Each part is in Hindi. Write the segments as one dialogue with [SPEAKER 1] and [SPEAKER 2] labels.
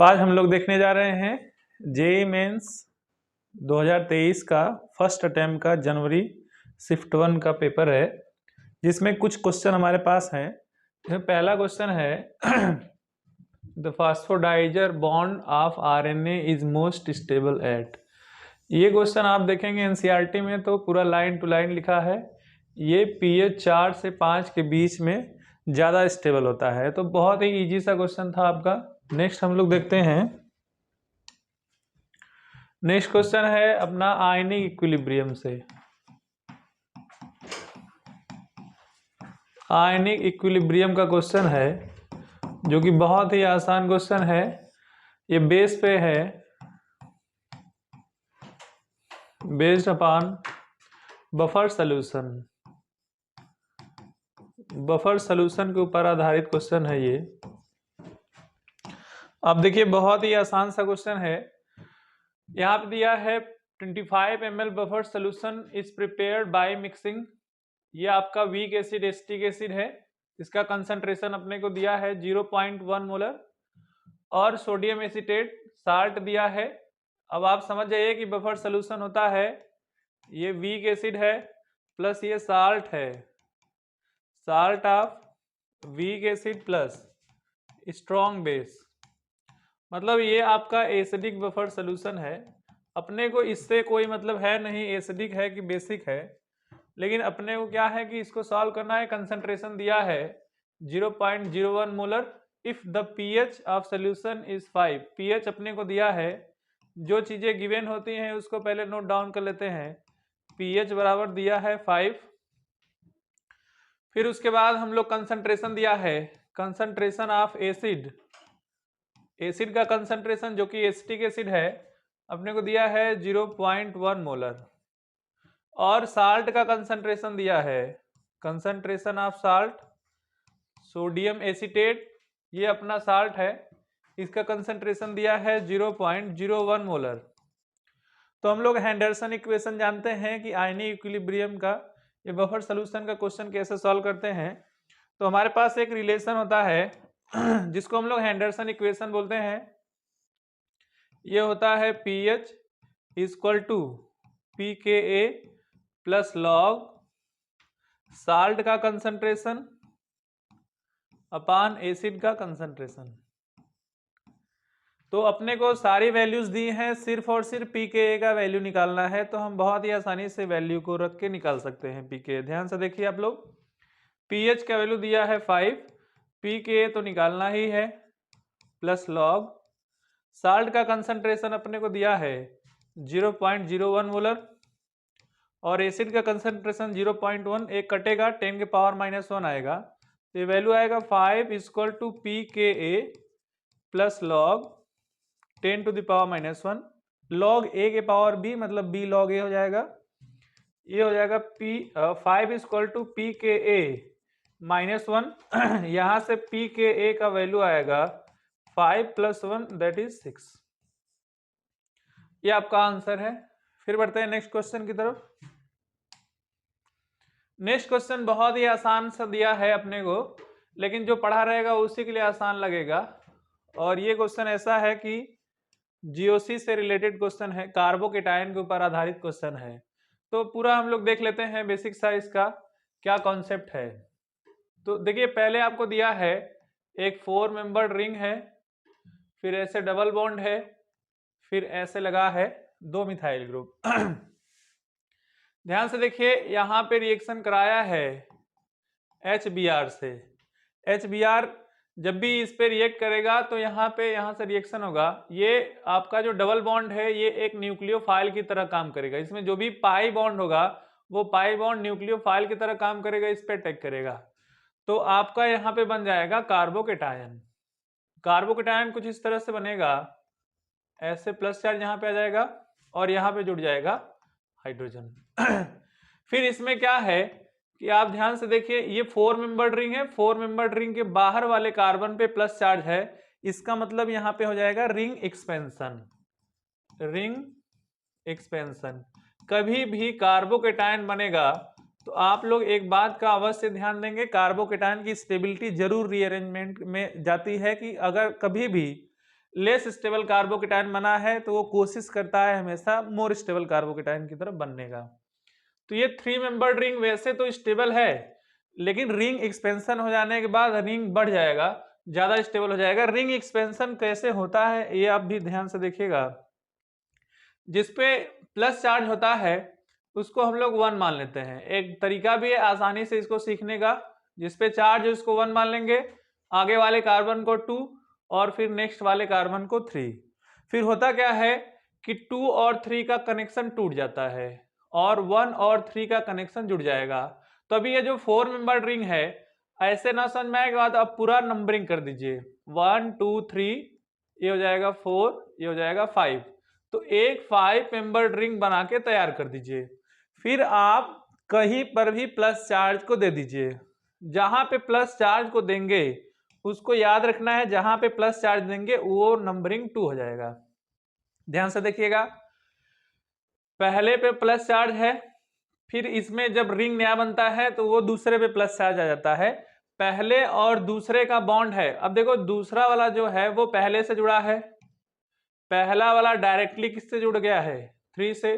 [SPEAKER 1] आज हम लोग देखने जा रहे हैं जेईई मेंस 2023 का फर्स्ट अटेम्प्ट का जनवरी शिफ्ट 1 का पेपर है, जिसमें कुछ क्वेश्चन हमारे पास हैं। इसमें पहला क्वेश्चन है the phosphodiester bond of RNA is most stable at. ये क्वेश्चन आप देखेंगे एनसीईआरटी में तो पूरा लाइन टू लाइन लिखा है। ये पीएच 4 से 5 के बीच में ज़्यादा स्टेबल होता है, तो बहुत ही इजी सा क्वेश्चन था आपका। नेक्स्ट हम लोग देखते हैं। नेक्स्ट क्वेश्चन है अपना आयनिक इक्विलिब्रियम से। आयनिक इक्विलिब्रियम का क्वेश्चन है, जो कि बहुत ही आसान क्वेश्चन है। ये बेस पे है, based upon buffer solution. Buffer solution के ऊपर आधारित क्वेश्चन है ये। अब देखिए बहुत ही आसान सा क्वेश्चन है। यहाँ पे दिया है 25 ml buffer solution is prepared by mixing. ये आपका वीक एसिड एसिटिक एसिड है। इसका कंसंट्रेशन अपने को दिया है 0.1 मोलर और सोडियम एसीटेट साल्ट दिया है। अब आप समझ जाइए कि बफर सॉल्यूशन होता है, ये वीक एसिड है प्लस ये साल्ट है, salt of weak acid plus strong base. मतलब ये आपका एसिडिक बफर सॉल्यूशन है। अपने को इससे कोई मतलब है नहीं एसिडिक है कि बेसिक है, लेकिन अपने को क्या है कि इसको सॉल्व करना है। कंसंट्रेशन दिया है 0.01 molar if the pH of solution is 5। PH अपने को दिया है। जो चीजें गिवन होती हैं उसको पहले नोट डाउन कर लेते हैं। पीएच बराबर दिया है 5। फिर उसके बाद हम लोग कंसंट्रेशन दिया है, कंसंट्रेशन ऑफ एसिड। एसिड का कंसंट्रेशन जो कि एसिटिक एसिड है अपने को दिया है 0.1 मोलर और साल्ट का कंसंट्रेशन दिया है, concentration of salt sodium acetate, ये अपना साल्ट है, इसका कंसंट्रेशन दिया है 0.01 मोलर। तो हम लोग हेंडरसन इक्वेशन जानते हैं कि आयनिक इक्विलिब्रियम का ये बफर सॉल्यूशन का क्वेश्चन कैसे सॉल्व करते हैं। तो हमारे पास एक रिलेशन होता है जिसको हम लोग हेंडरसन इक्वेशन बोलते हैं। ये होता है pH equal to pKa plus log salt का कंसंट्रेशन अपॉन एसिड का कंसंट्रेशन। तो अपने को सारी वैल्यूज दी हैं, सिर्फ और सिर्फ pKa का वैल्यू निकालना है। तो हम बहुत ही आसानी से वैल्यू को रख के निकाल सकते हैं pKa। ध्यान से देखिए आप लोग, pH का वैल्यू दिया है 5, pKa तो निकालना ही है प्लस लॉग साल्ट का कंसंट्रेशन अपने को दिया है 0.01 मोलर और एसिड का कंसंट्रेशन 0.1, एक कटेगा 10 के पावर -1 आएगा। तो ये वैल्यू आएगा 5 equal to pKa plus log 10 to the power -1 log a के पावर b, मतलब b लॉग a हो जाएगा। ये हो जाएगा 5 इक्वल टू pKa -1 यहाँ से pKa का वैल्यू आएगा 5 + 1 दैट इज 6। ये आपका आंसर है। फिर बढ़ते हैं नेक्स्ट क्वेश्चन की तरफ। नेक्स्ट क्वेश्चन बहुत ही आसान सा दिया है अपने को, लेकिन जो पढ़ा रहेगा उसी के लिए आसान लगेगा। और ये क्वेश्चन ऐसा है कि जीओसी से रिलेटेड क्वेश्चन है, कार्बोकेटायन के ऊपर आधारित क्वेश्चन है। तो पूरा हम लोग देख लेते हैं बेसिक सा इसका क्या कॉन्सेप्ट है। तो देखिए पहले आपको दिया है एक 4 मेंबर्ड रिंग है, फिर ऐसे डबल बॉन्ड है, फिर ऐसे लगा है 2 मिथाइल ग्रुप। ध्यान से देखिए यहाँ पे रिएक्शन कराया है HBr से। HBr जब भी इस पे रिएक्ट करेगा तो यहाँ से रिएक्शन होगा। ये आपका जो डबल बॉन्ड है ये एक न्यूक्लियोफाइल की तरह काम करेगा। इसमें जो भी पाई बॉन्ड होगा वो पाई बॉन्ड न्यूक्लियोफाइल की तरह काम करेगा, इस पे अटैक करेगा। तो आपका यहाँ पे बन जाएगा कार्बोकेटायन। कार्बोकेटायन कुछ इस तरह से बनेगा, ऐसे प्लस चार्ज यहाँ पे आ जाएगा और यहाँ पे जुड़ जाएगा हाइड्रोजन। फिर इसमें क्या है कि आप ध्यान से देखिए, ये 4 मेंबर्ड रिंग है। 4 मेंबर्ड रिंग के बाहर वाले कार्बन पे प्लस चार्ज है, इसका मतलब यहाँ पे हो जाएगा रिंग एक्सपेंशन। Ring expansion. कभी भी कार्बोकेटायन बनेगा तो आप लोग एक बात का अवश्य ध्यान देंगे, कार्बोकेटायन की स्टेबिलिटी जरूर रीअरेंजमेंट में जाती है कि अगर कभी भी लेस स्टेबल कार्बोकेटायन बना है तो वो कोशिश करता है हमेशा मोर स्टेबल कार्बोकेटायन की तरफ बनने का। तो ये 3 मेंबर्ड रिंग वैसे तो स्टेबल है, लेकिन रिंग एक्सपेंशन हो जाने के बाद रिंग बढ़ जाएगा, ज्यादा स्टेबल हो जाएगा। रिंग एक्सपेंशन कैसे होता है ये आप भी ध्यान से देखिएगा। जिसपे प्लस चार्ज होता है उसको हम लोग 1 मान लेते हैं। एक तरीका भी है आसानी से इसको सीखने का, जिसपे चार्ज है उसको 1 मान लेंगे, आगे वाले कार्बन को 2 और फिर नेक्स्ट वाले कार्बन को 3। फिर होता क्या है कि 2 और 3 का कनेक्शन टूट जाता है और 1 और 3 का कनेक्शन जुड़ जाएगा। तो अभी ये जो 4 मेंबर्ड रिंग है, ऐसे ना समझ में आएगा बाद आप पूरा नंबरिंग कर दीजिए, 1 2 3, ये हो जाएगा 4, ये हो जाएगा 5। तो एक 5 मेंबर्ड रिंग बना के तैयार कर दीजिए। फिर आप कहीं पर भी प्लस चार्ज को दे दीजिए। जहां पे प्लस चार्ज को देंगे उसको याद रखना है, जहां पे प्लस चार्ज देंगे वो नंबरिंग 2 हो जाएगा। ध्यान से देखिएगा, पहले पे प्लस चार्ज है, फिर इसमें जब रिंग नया बनता है तो वो दूसरे पे प्लस चार्ज आ जाता है। पहले और दूसरे का बॉन्ड है। अब देखो दूसरा वाला जो है वो पहले से जुड़ा है, पहला वाला डायरेक्टली किससे जुड़ गया है 3 से,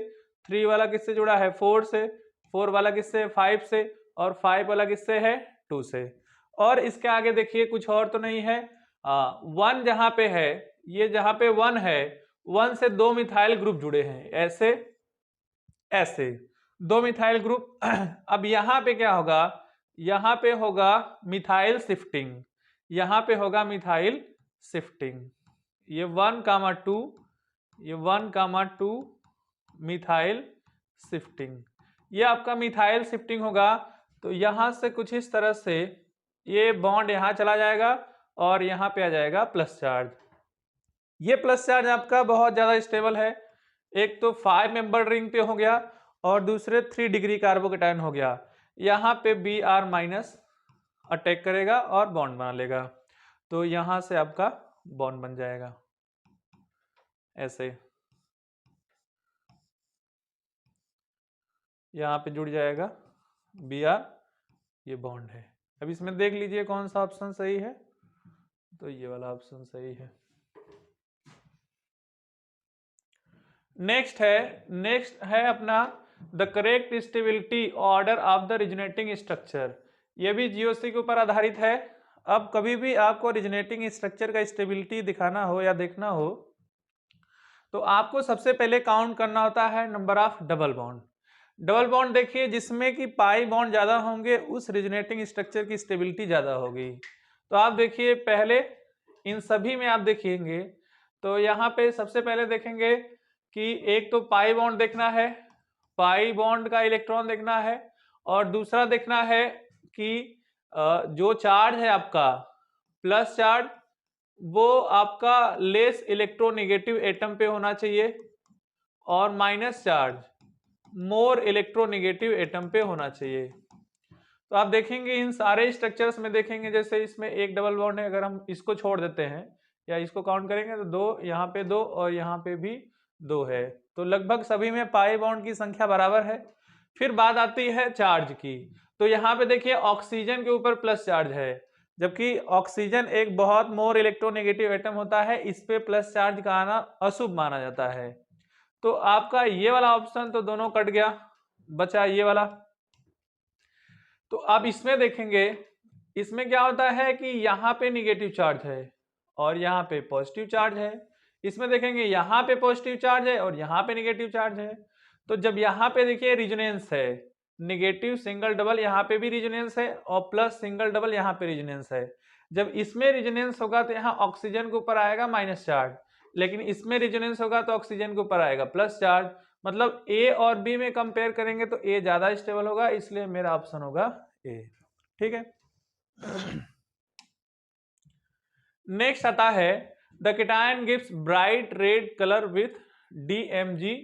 [SPEAKER 1] 3 वाला किससे जुड़ा है 4 से, 4 वाला किससे 5 से, और 5 वाला किससे है 2 से। और इसके आगे देखिए कुछ और तो नहीं है, 1 जहां पे है, ये जहां पे 1 है, 1 से 2 मिथाइल ग्रुप जुड़े हैं, ऐसे ऐसे 2 मिथाइल ग्रुप। अब यहाँ पे क्या होगा, यहाँ पे होगा मिथाइल शिफ्टिंग, यहाँ पे होगा मिथाइल शिफ्टिंग। ये 1,2, ये 1,2 मिथाइल शिफ्टिंग, ये आपका मिथाइल शिफ्टिंग होगा। तो यहां से कुछ इस तरह से ये बॉन्ड यहां चला जाएगा और यहां पे आ जाएगा प्लस चार्ज। ये प्लस चार्ज आपका बहुत ज्यादा स्टेबल है, एक तो 5 मेंबर रिंग पे हो गया और दूसरे 3 डिग्री कार्बोकेटायन हो गया। यहाँ पे Br- अटैक करेगा और बॉन्ड बना लेगा, तो यहां से आपका बॉन्ड बन जाएगा ऐसे, यहाँ पे जुड़ जाएगा Br, ये बॉन्ड है। अब इसमें देख लीजिए कौन सा ऑप्शन सही है, तो ये वाला ऑप्शन सही है। नेक्स्ट है अपना the correct stability order of the resonating structure. ये भी जीओसी के ऊपर आधारित है। अब कभी भी आपको रिजनेटिंग स्ट्रक्चर का स्टेबिलिटी दिखाना हो या देखना हो तो आपको सबसे पहले काउंट करना होता है number of double bond. Double bond देखिए जिसमें कि पाई बॉन्ड ज्यादा होंगे उस रिजनेटिंग स्ट्रक्चर की स्टेबिलिटी ज्यादा होगी। तो आप देखिए पहले इन सभी में आप देखेंगे तो यहाँ पे सबसे पहले देखेंगे कि एक तो पाई बॉन्ड देखना है, पाई बॉन्ड का इलेक्ट्रॉन देखना है, और दूसरा देखना है कि जो चार्ज है आपका प्लस चार्ज वो आपका लेस इलेक्ट्रोनेगेटिव एटम पे होना चाहिए और minus charge more electronegative atom पे होना चाहिए। तो आप देखेंगे इन सारे स्ट्रक्चर्स में देखेंगे जैसे इसमें एक डबल बॉन्ड है, अगर हम इसको छोड़ देते हैं या इसको काउंट करेंगे तो 2, यहाँ पे 2 और यहाँ पे भी 2 है, तो लगभग सभी में पाई बॉन्ड की संख्या बराबर है। फिर बात आती है चार्ज की, तो यहाँ पे देखिए ऑक्सीजन के ऊपर प्लस चार्ज है, जबकि ऑक्सीजन एक बहुत मोर इलेक्ट्रोनेगेटिव एटम होता है, इस पे प्लस चार्ज का आना अशुभ माना जाता है। तो आपका ये वाला ऑप्शन तो दोनों कट गया, बचा ये वाला। तो आप इसमें देखेंगे इसमें क्या होता है कि यहाँ पे निगेटिव चार्ज है और यहाँ पे पॉजिटिव चार्ज है। इसमें देखेंगे यहाँ पे पॉजिटिव चार्ज है और यहाँ पे निगेटिव चार्ज है। तो जब यहाँ पे देखिए रिजोनेंस है, निगेटिव सिंगल डबल यहाँ पे भी रिजोनेंस है और प्लस सिंगल डबल यहाँ पे रिजोनेंस है। जब इसमें रिजोनेंस होगा तो यहाँ ऑक्सीजन के ऊपर आएगा माइनस चार्ज, लेकिन इसमें रिजोनेंस होगा तो ऑक्सीजन के ऊपर आएगा प्लस चार्ज। मतलब ए और बी में कंपेयर करेंगे तो ए ज्यादा स्टेबल होगा, इसलिए मेरा ऑप्शन होगा ए। ठीक है। नेक्स्ट आता है the cation gives bright red colour with DMG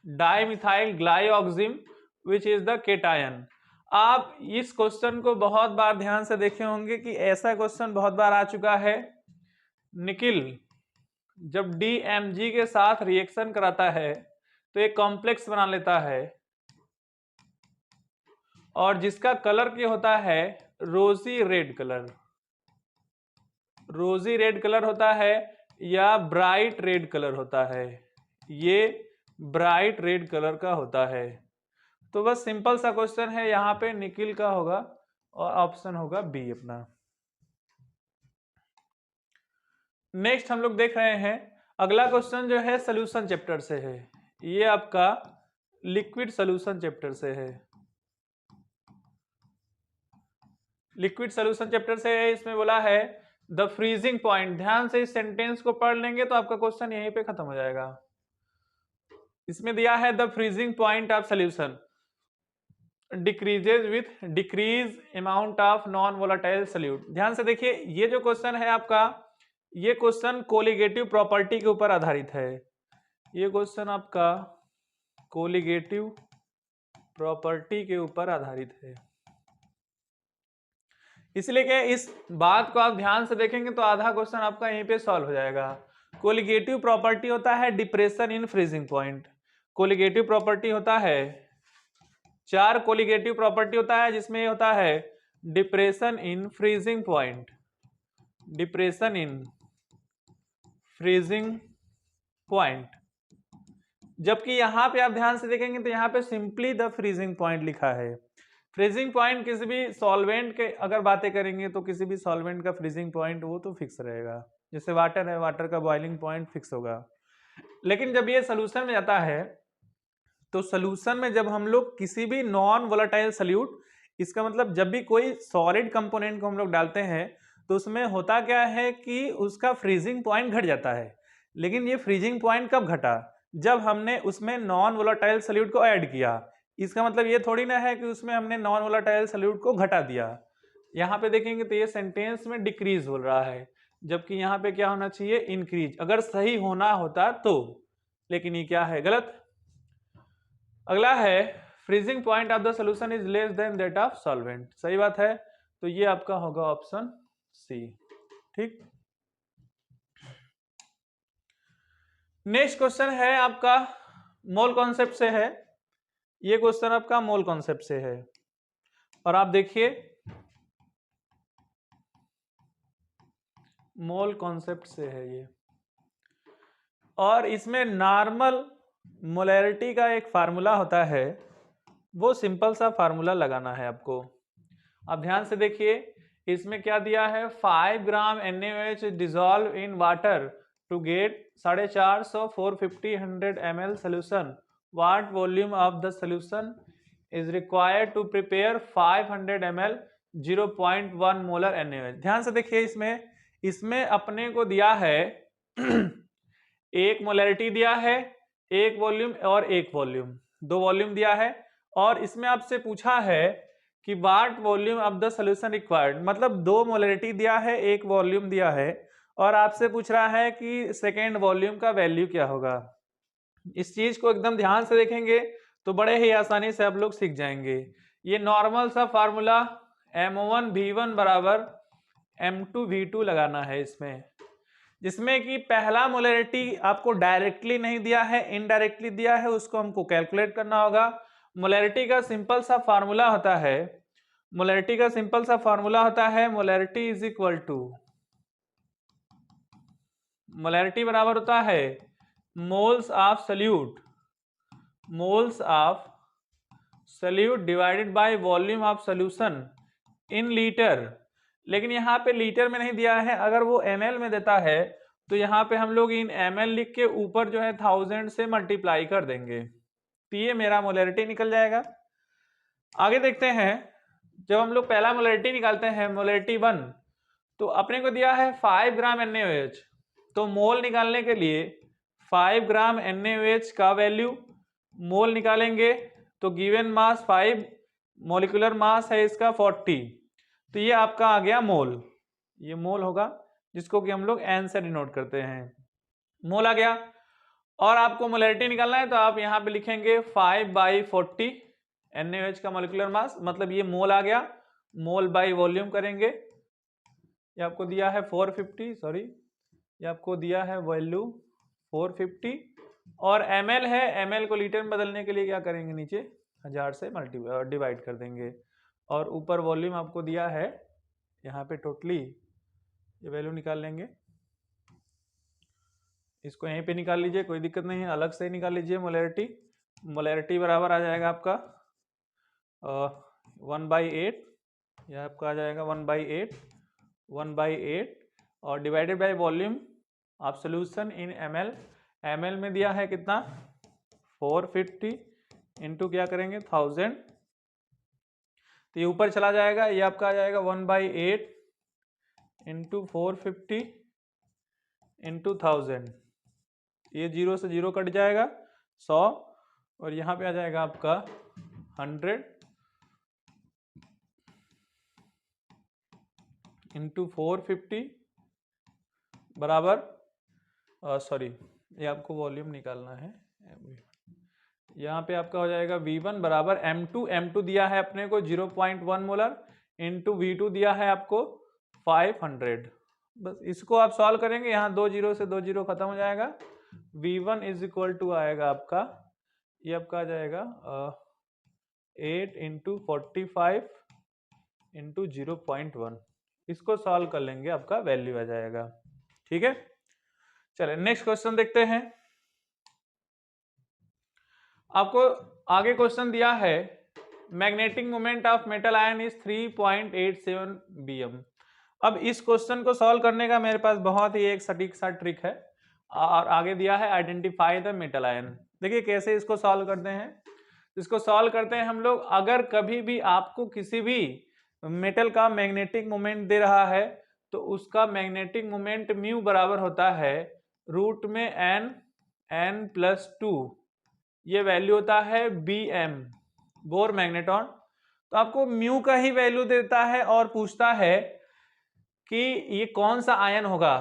[SPEAKER 1] dimethyl ग्लाइऑक्सिम which is the cation. आप इस क्वेश्चन को बहुत बार ध्यान से देखे होंगे कि ऐसा क्वेश्चन बहुत बार आ चुका है। निकिल जब DMG के साथ रिएक्शन कराता है तो एक कॉम्प्लेक्स बना लेता है और जिसका कलर क्या होता है रोजी रेड कलर, रोजी रेड कलर होता है। या ब्राइट रेड कलर होता है, ये ब्राइट रेड कलर का होता है। तो बस सिंपल सा क्वेश्चन है, यहाँ पे निकिल का होगा और ऑप्शन होगा बी अपना। नेक्स्ट हम लोग देख रहे हैं, अगला क्वेश्चन जो है सोल्यूशन चैप्टर से है, ये आपका लिक्विड सोल्यूशन चैप्टर से है। लिक्विड सोल्यूशन चैप्टर से है, इसमें बोला है द फ्रीजिंग पॉइंट। ध्यान से इस सेंटेंस को पढ़ लेंगे तो आपका क्वेश्चन यहीं पे खत्म हो जाएगा। इसमें दिया है the freezing point of solution decreases with decrease amount of non volatile solute. ध्यान से देखिए, ये जो क्वेश्चन है आपका, ये क्वेश्चन कोलिगेटिव प्रॉपर्टी के ऊपर आधारित है। ये क्वेश्चन आपका कोलिगेटिव प्रॉपर्टी के ऊपर आधारित है, इसलिए कि इस बात को आप ध्यान से देखेंगे तो आधा क्वेश्चन आपका यहीं पे सॉल्व हो जाएगा। कोलिगेटिव प्रॉपर्टी होता है depression in freezing point. Colligative property होता है, 4 कोलिगेटिव प्रॉपर्टी होता है, जिसमें होता है depression in freezing point, depression in freezing point. जबकि यहां पे आप ध्यान से देखेंगे तो यहां पे सिंपली द फ्रीजिंग पॉइंट लिखा है। फ्रीजिंग पॉइंट किसी भी सॉल्वेंट के अगर बातें करेंगे तो किसी भी सॉल्वेंट का फ्रीजिंग पॉइंट वो तो फिक्स रहेगा, जैसे वाटर है, वाटर का बॉइलिंग पॉइंट फिक्स होगा। लेकिन जब ये सोल्यूशन में जाता है तो सोल्यूशन में जब हम लोग किसी भी नॉन वोलेटाइल सॉल्यूट, इसका मतलब जब भी कोई सॉलिड कंपोनेंट को हम लोग डालते हैं तो उसमें होता क्या है कि उसका फ्रीजिंग पॉइंट घट जाता है। लेकिन ये फ्रीजिंग पॉइंट कब घटा? जब हमने उसमें नॉन वोलेटाइल सॉल्यूट को ऐड किया। इसका मतलब ये थोड़ी ना है कि उसमें हमने नॉन वोलेटाइल सॉल्यूट को घटा दिया। यहाँ पे देखेंगे तो ये सेंटेंस में डिक्रीज हो रहा है, जबकि यहाँ पे क्या होना चाहिए, इंक्रीज, अगर सही होना होता तो। लेकिन ये क्या है, गलत। अगला है freezing point of the solution is less than that of solvent. सही बात है, तो ये आपका होगा ऑप्शन सी। ठीक। नेक्स्ट क्वेश्चन है आपका मोल कॉन्सेप्ट से है। ये क्वेश्चन आपका मोल कॉन्सेप्ट से है, और आप देखिए मोल कॉन्सेप्ट से है ये, और इसमें नॉर्मल मोलैरिटी का एक फार्मूला होता है, वो सिंपल सा फार्मूला लगाना है आपको। अब ध्यान से देखिए, इसमें क्या दिया है, 5 gram NaOH dissolve in water to get 450 450 100 ml solution. What volume of the solution is required to prepare 500 ml 0.1 molar NaOH। ध्यान से देखिए, इसमें अपने को दिया है एक मोलैरिटी दिया है, एक वॉल्यूम और एक वॉल्यूम, 2 वॉल्यूम दिया है। और इसमें आपसे पूछा है कि what volume of the solution required, मतलब 2 मोलैरिटी दिया है, एक वॉल्यूम दिया है, और आपसे पूछ रहा है कि सेकेंड वॉल्यूम का वैल्यू क्या होगा। इस चीज को एकदम ध्यान से देखेंगे तो बड़े ही आसानी से आप लोग सीख जाएंगे। ये नॉर्मल सा फार्मूला M1 V1 बराबर M2 V2 लगाना है इसमें, जिसमें कि पहला मोलैरिटी आपको डायरेक्टली नहीं दिया है, इनडायरेक्टली दिया है, उसको हमको कैलकुलेट करना होगा। मोलैरिटी का सिंपल सा फार्मूला होता है, मोलैरिटी का सिंपल सा फार्मूला होता है, molarity is equal to, molarity बराबर होता है moles of solute, moles of solute divided by volume of solution in litre. लेकिन यहाँ पे लीटर में नहीं दिया है, अगर वो ml में देता है तो यहाँ पे हम लोग इन ml लिख के ऊपर जो है 1000 से मल्टीप्लाई कर देंगे, तो ये मेरा मोलैरिटी निकल जाएगा। आगे देखते हैं, जब हम लोग पहला मोलैरिटी निकालते हैं, मोलैरिटी 1, तो अपने को दिया है 5 ग्राम NaOH, तो मोल निकालने के लिए 5 ग्राम NaOH का वैल्यू मोल निकालेंगे, तो गिवन मास 5, मोलिकुलर मास है इसका 40, तो ये आपका आ गया मोल, ये मोल होगा, जिसको कि हम लोग N से डिनोट करते हैं। मोल आ गया, और आपको मोलैरिटी निकालना है तो आप यहाँ पे लिखेंगे 5/40 NaOH का मोलिकुलर मास, मतलब ये मोल आ गया, मोल बाई वॉल्यूम करेंगे। ये आपको दिया है 450, सॉरी ये आपको दिया है वैल्यू 450, और ml है, ml को लीटर में बदलने के लिए क्या करेंगे, नीचे 1000 से डिवाइड कर देंगे, और ऊपर वॉल्यूम आपको दिया है, यहाँ पे टोटली ये वैल्यू निकाल लेंगे। इसको यहीं पे निकाल लीजिए, कोई दिक्कत नहीं है, अलग से निकाल लीजिए मोलैरिटी। मोलैरिटी बराबर आ जाएगा आपका 1/8, यह आपका आ जाएगा 1/8 और divided by volume of solution in ml। ml में दिया है कितना 450 इंटू क्या करेंगे 1000, तो ये ऊपर चला जाएगा, ये आपका आ जाएगा 1/8 इंटू 450 इंटू 1000, ये 0 से 0 कट जाएगा 100 और यहाँ पे आ जाएगा आपका 100 इंटू 450 बराबर सॉरी ये आपको वॉल्यूम निकालना है, यहाँ पे आपका हो जाएगा V1 बराबर M2 दिया है अपने को 0.1 मोलर इंटू V2 दिया है आपको 500। बस इसको आप सॉल्व करेंगे, यहाँ 2 0 से 2 0 खत्म हो जाएगा। V1 इज इक्वल टू आएगा आपका, ये आपका आ जाएगा 8 इंटू 45 इंटू 0.1, इसको सॉल्व कर लेंगे आपका वैल्यू आ जाएगा। ठीक है, चलिए नेक्स्ट क्वेश्चन देखते हैं। आपको आगे क्वेश्चन दिया है magnetic moment of metal ion is 3.87 bm। अब इस क्वेश्चन को सॉल्व करने का मेरे पास बहुत ही एक सटीक सा ट्रिक है और आगे दिया है आइडेंटिफाई द मेटल आयन। देखिए कैसे इसको सॉल्व करते हैं। इसको सॉल्व करते हैं हम लोग, अगर कभी भी आपको किसी भी मेटल का मैग्नेटिक मोमेंट दे रहा है तो उसका मैग्नेटिक मोमेंट म्यू बराबर होता है रूट में n+2, ये वैल्यू होता है Bm बोर मैग्नेटॉन। तो आपको म्यू का ही वैल्यू देता है और पूछता है कि ये कौन सा आयन होगा,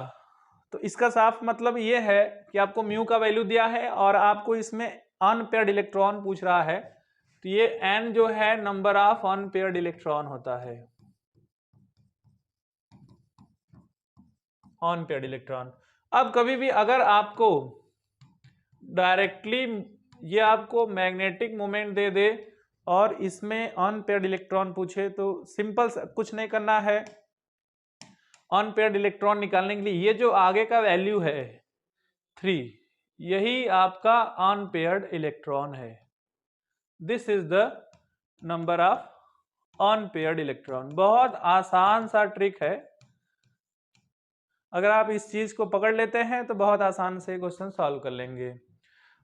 [SPEAKER 1] तो इसका साफ मतलब ये है कि आपको म्यू का वैल्यू दिया है और आपको इसमें अनपेयर्ड इलेक्ट्रॉन पूछ रहा है, तो ये n जो है नंबर ऑफ अनपेयर्ड इलेक्ट्रॉन होता है, अनपेयर्ड इलेक्ट्रॉन। अब कभी भी अगर आपको डायरेक्टली ये आपको मैग्नेटिक मोमेंट दे दे और इसमें अनपेयर्ड इलेक्ट्रॉन पूछे तो सिंपल कुछ नहीं करना है, अनपेयर्ड इलेक्ट्रॉन निकालने के लिए ये जो आगे का वैल्यू है 3, यही आपका अनपेयर्ड इलेक्ट्रॉन है। This is the number of unpaired electron. बहुत आसान सा ट्रिक है, अगर आप इस चीज को पकड़ लेते हैं तो बहुत आसान से क्वेश्चन सॉल्व कर लेंगे।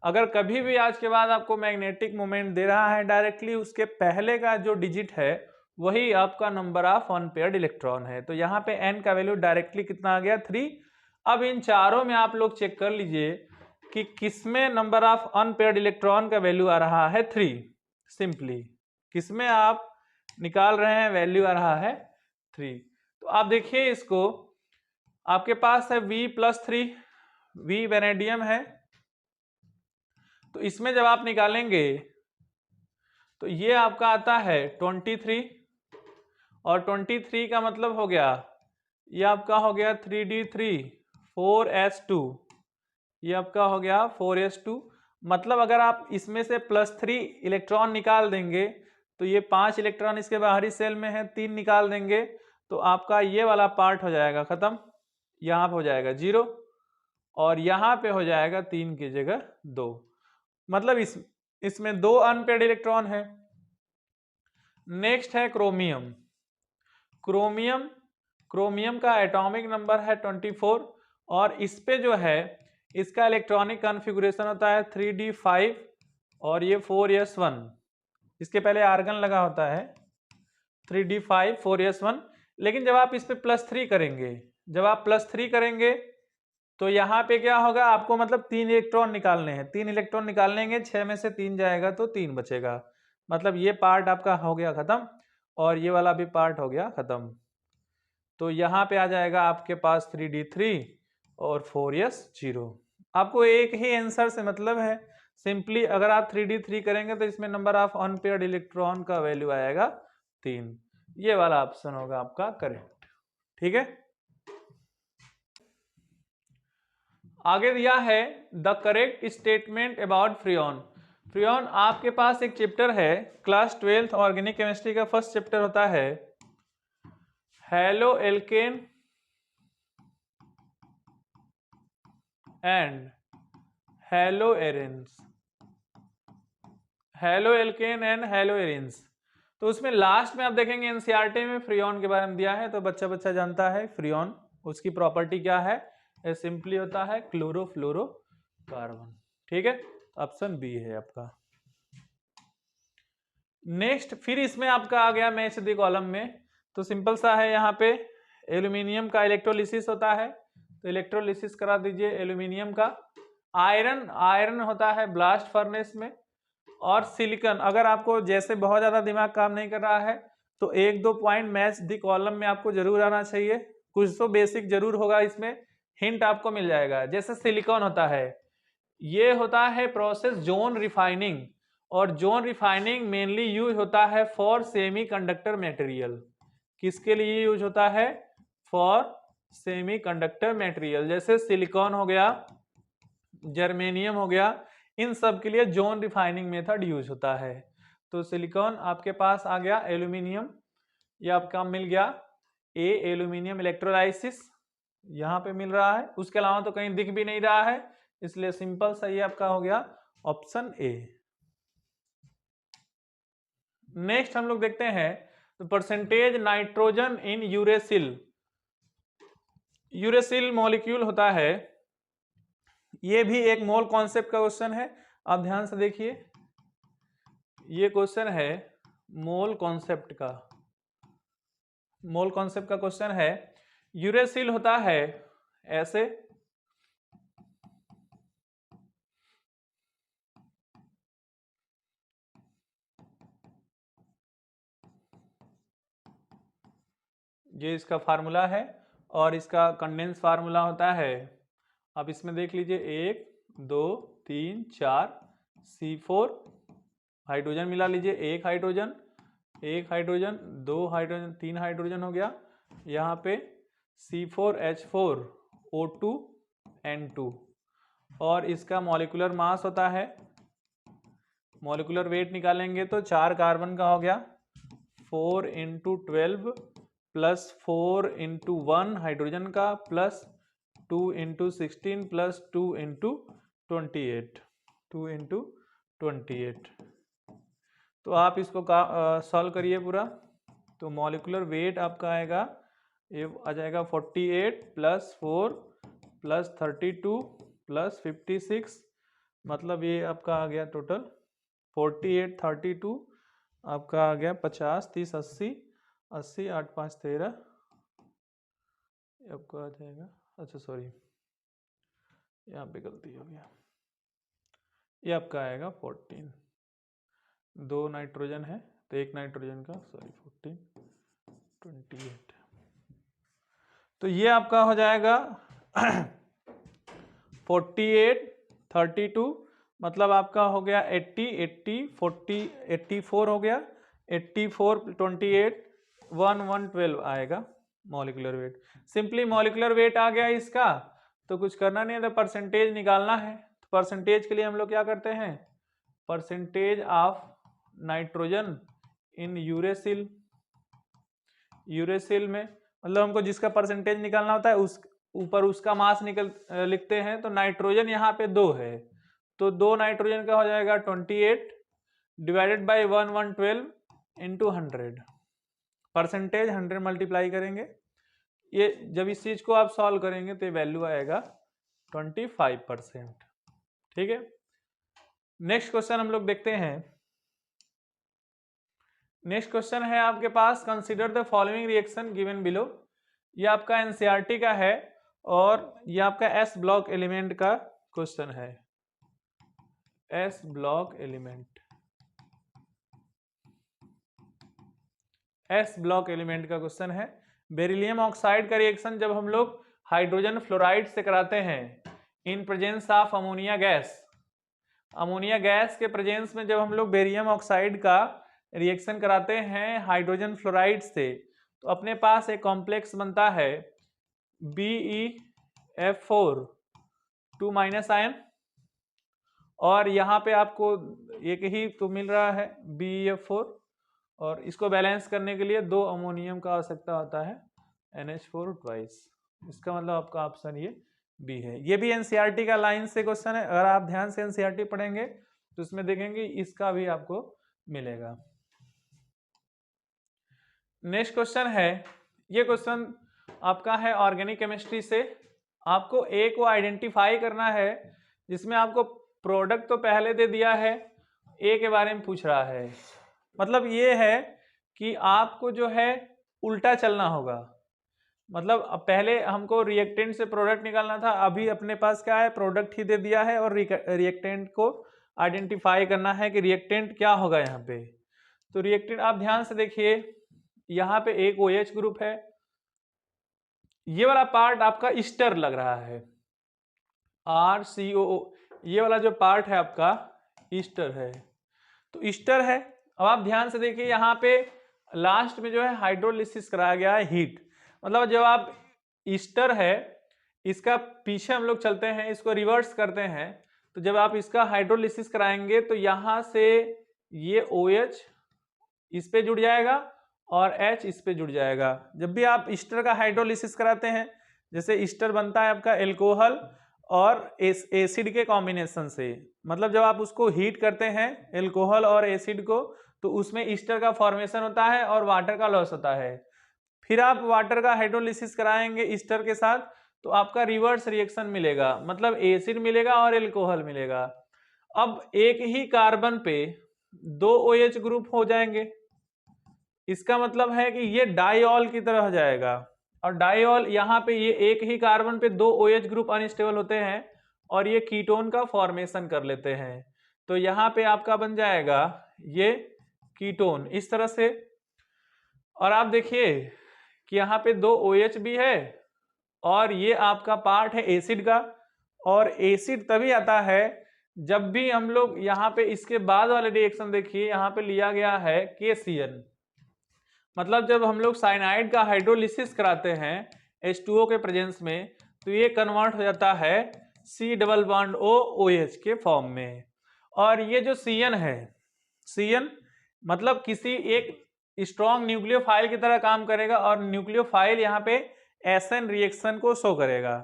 [SPEAKER 1] अगर कभी भी आज के बाद आपको मैग्नेटिक मोमेंट दे रहा है डायरेक्टली, उसके पहले का जो डिजिट है वही आपका नंबर ऑफ अनपेयर्ड इलेक्ट्रॉन है। तो यहाँ पे n का वैल्यू डायरेक्टली कितना आ गया 3। अब इन चारों में आप लोग चेक कर लीजिए कि किसमें नंबर ऑफ अनपेयर्ड इलेक्ट्रॉन का वैल्यू आ रहा है 3। सिंपली किसमें आप निकाल रहे हैं वैल्यू आ रहा है 3। तो आप देखिए इसको, आपके पास है V+3, V वेनेडियम है, तो इसमें जब आप निकालेंगे तो ये आपका आता है 23 और 23 का मतलब हो गया ये आपका हो गया 3d3 4s2, ये आपका हो गया 4s2। मतलब अगर आप इसमें से +3 इलेक्ट्रॉन निकाल देंगे तो ये 5 इलेक्ट्रॉन इसके बाहरी सेल में है, 3 निकाल देंगे तो आपका ये वाला पार्ट हो जाएगा खत्म, यहाँ पे हो जाएगा 0 और यहाँ पे हो जाएगा 3 की जगह 2। मतलब इसमें 2 अनपेयर्ड इलेक्ट्रॉन है। नेक्स्ट है क्रोमियम। क्रोमियम का एटॉमिक नंबर है 24 और इस पे जो है इसका इलेक्ट्रॉनिक कॉन्फ़िगरेशन होता है 3d5 और ये 4s1, इसके पहले आर्गन लगा होता है 3d5 4s1। लेकिन जब आप इस पे +3 करेंगे, जब आप +3 करेंगे तो यहाँ पे क्या होगा, आपको मतलब 3 इलेक्ट्रॉन निकालने हैं, 3 इलेक्ट्रॉन निकालेंगे, 6 में से 3 जाएगा तो 3 बचेगा। मतलब ये पार्ट आपका हो गया खत्म और ये वाला भी पार्ट हो गया खत्म। तो यहाँ पे आ जाएगा आपके पास 3d3 और 4s0। आपको एक ही आंसर से मतलब है, सिंपली अगर आप 3d3 करेंगे तो इसमें नंबर ऑफ अनपेयर्ड इलेक्ट्रॉन का वैल्यू आएगा 3। ये वाला ऑप्शन होगा आपका करेक्ट। ठीक है, आगे दिया है the correct statement about Freon. Freon आपके पास एक चैप्टर है क्लास 12th ऑर्गेनिक केमिस्ट्री का फर्स्ट चैप्टर होता है halo alkane and hello arenes, halo alkane and hello arenes. तो उसमें लास्ट में आप देखेंगे एनसीईआरटी में फ्रियोन के बारे में दिया है, तो बच्चा बच्चा जानता है फ्रियोन, उसकी प्रॉपर्टी क्या है, ये सिंपली होता है क्लोरोफ्लोरोकार्बन। ठीक है, ऑप्शन बी है आपका। नेक्स्ट फिर इसमें आपका आ गया मैच द कॉलम में, तो सिंपल सा है, यहाँ पे एल्यूमिनियम का इलेक्ट्रोलिसिस होता है, तो इलेक्ट्रोलिसिस करा दीजिए एल्यूमिनियम का। आयरन, आयरन होता है ब्लास्ट फर्नेस में। और सिलिकॉन, अगर आपको जैसे बहुत ज्यादा दिमाग काम नहीं कर रहा है तो एक दो पॉइंट मैच द कॉलम में आपको जरूर आना चाहिए, कुछ तो बेसिक जरूर होगा, इसमें हिंट आपको मिल जाएगा। जैसे सिलिकॉन होता है, ये होता है प्रोसेस जोन रिफाइनिंग, और जोन रिफाइनिंग मेनली यूज होता है फॉर सेमीकंडक्टर मटेरियल। किसके लिए यूज होता है? For semiconductor material. जैसे सिलिकॉन हो गया, जर्मेनियम हो गया, इन सब के लिए जोन रिफाइनिंग मेथड यूज होता है। तो सिलिकॉन आपके पास आ गया, एल्यूमिनियम ये आपका मिल गया, ए एल्यूमिनियम इलेक्ट्रोलाइसिस यहाँ पे मिल रहा है, उसके अलावा तो कहीं दिख भी नहीं रहा है, इसलिए सिंपल सा ये आपका हो गया ऑप्शन ए। नेक्स्ट हम लोग देखते हैं तो percentage nitrogen in uracil. Uracil molecule होता है, ये भी एक मोल कॉन्सेप्ट का क्वेश्चन है, आप ध्यान से देखिए, ये क्वेश्चन है मोल कॉन्सेप्ट का, मोल कॉन्सेप्ट का क्वेश्चन है। यूरेसिल होता है ऐसे, ये इसका फार्मूला है और इसका कंडेंस फार्मूला होता है। अब इसमें देख लीजिए 1 2 3 4 C4 हाइड्रोजन मिला लीजिए, एक हाइड्रोजन 2 हाइड्रोजन 3 हाइड्रोजन हो गया, यहाँ पे C4H4 O2 N2, और इसका मॉलिक्यूलर मास होता है, मॉलिक्यूलर वेट निकालेंगे तो 4 कार्बन का हो गया, 4 × 12 प्लस 4 × 1 हाइड्रोजन का प्लस 2 × 16 प्लस 2 × 28, 2 × 28। तो आप इसको सॉल्व करिए पूरा, तो मॉलिक्यूलर वेट आपका आएगा, ये आ जाएगा 48 प्लस 4 प्लस 32 प्लस 56, मतलब ये आपका आ गया टोटल 48 32 आपका आ गया 50 30 80 80 8 5 13, आपका आ जाएगा, अच्छा सॉरी यहाँ पे गलती हो गया, ये आपका आएगा 14, 2 नाइट्रोजन है तो एक नाइट्रोजन का सॉरी 14 28, तो ये आपका हो जाएगा 48 32, मतलब आपका हो गया 80 80 40 84 हो गया, 84 28 112 आएगा molecular weight. Simply molecular weight आ गया इसका, तो कुछ करना नहीं है, तो परसेंटेज निकालना है। तो परसेंटेज के लिए हम लोग क्या करते हैं, percentage of nitrogen in uracil, uracil में मतलब हमको जिसका परसेंटेज निकालना होता है उस ऊपर उसका मास लिखते हैं, तो नाइट्रोजन यहाँ पे 2 है, तो 2 नाइट्रोजन का हो जाएगा 28 divided by 112 into 100, percentage 100 multiply करेंगे, ये जब इस चीज को आप सॉल्व करेंगे तो ये वैल्यू आएगा 25%। ठीक है, नेक्स्ट क्वेश्चन हम लोग देखते हैं। नेक्स्ट क्वेश्चन है आपके पास, consider the following reaction given below. ये आपका एनसीईआरटी का है और ये आपका एस ब्लॉक एलिमेंट का क्वेश्चन है, s block element, s block element का क्वेश्चन है। बेरिलियम ऑक्साइड का रिएक्शन जब हम लोग हाइड्रोजन फ्लोराइड से कराते हैं in presence of ammonia gas, ammonia gas के प्रेजेंस में जब हम लोग बेरियम ऑक्साइड का रिएक्शन कराते हैं हाइड्रोजन फ्लोराइड से, तो अपने पास एक कॉम्प्लेक्स बनता है BeF4 2 माइनस आयन, और यहाँ पे आपको एक ही तो मिल रहा है BeF4, और इसको बैलेंस करने के लिए 2 अमोनियम का आवश्यकता होता है NH4 ट्वाइस, इसका मतलब आपका ऑप्शन ये बी है। ये भी एनसीईआरटी का लाइन से क्वेश्चन है, अगर आप ध्यान से एनसीईआरटी पढ़ेंगे तो उसमें देखेंगे इसका भी आपको मिलेगा। नेक्स्ट क्वेश्चन है, ये क्वेश्चन आपका है ऑर्गेनिक केमिस्ट्री से। आपको ए को आइडेंटिफाई करना है, जिसमें आपको प्रोडक्ट तो पहले दे दिया है, ए के बारे में पूछ रहा है। मतलब ये है कि आपको जो है उल्टा चलना होगा। मतलब अब पहले हमको रिएक्टेंट से प्रोडक्ट निकालना था, अभी अपने पास क्या है, प्रोडक्ट ही दे दिया है और रिएक्टेंट को आइडेंटिफाई करना है कि रिएक्टेंट क्या होगा यहाँ पे। तो रिएक्टेंट आप ध्यान से देखिए, यहाँ पे एक OH ग्रुप है, ये वाला पार्ट आपका ईस्टर लग रहा है, RCOO, ये वाला जो पार्ट है आपका ईस्टर है। तो ईस्टर है। अब आप ध्यान से देखिए, यहाँ पे लास्ट में जो है हाइड्रोलिसिस कराया गया है हीट। मतलब जब आप ईस्टर है, इसका पीछे हम लोग चलते हैं, इसको रिवर्स करते हैं, तो जब आप इसका हाइड्रोलिसिस कराएंगे तो यहाँ से ये OH इस पे जुड़ जाएगा और H इस पे जुड़ जाएगा। जब भी आप ईस्टर का हाइड्रोलिसिस कराते हैं, जैसे ईस्टर बनता है आपका एल्कोहल और एसिड के कॉम्बिनेशन से, मतलब जब आप उसको हीट करते हैं एल्कोहल और एसिड को, तो उसमें ईस्टर का फॉर्मेशन होता है और वाटर का लॉस होता है। फिर आप वाटर का हाइड्रोलिसिस कराएंगे ईस्टर के साथ, तो आपका रिवर्स रिएक्शन मिलेगा, मतलब एसिड मिलेगा और एल्कोहल मिलेगा। अब एक ही कार्बन पे 2 OH ग्रुप हो जाएंगे, इसका मतलब है कि ये डाइऑल की तरह जाएगा। और डाइऑल यहाँ पे ये एक ही कार्बन पे 2 OH ग्रुप अनस्टेबल होते हैं और ये कीटोन का फॉर्मेशन कर लेते हैं। तो यहाँ पे आपका बन जाएगा ये कीटोन इस तरह से। और आप देखिए कि यहाँ पे 2 OH भी है और ये आपका पार्ट है एसिड का। और एसिड तभी आता है जब भी हम लोग यहाँ पे इसके बाद वाले रिएक्शन देखिए, यहाँ पे लिया गया है KCl, मतलब जब हम लोग साइनाइड का हाइड्रोलिसिस कराते हैं H2O के प्रेजेंस में, तो ये कन्वर्ट हो जाता है C+O OH के फॉर्म में। और ये जो CN है, CN मतलब किसी एक स्ट्रॉन्ग न्यूक्लियोफाइल की तरह काम करेगा और न्यूक्लियोफाइल यहाँ पे एसएन रिएक्शन को शो करेगा।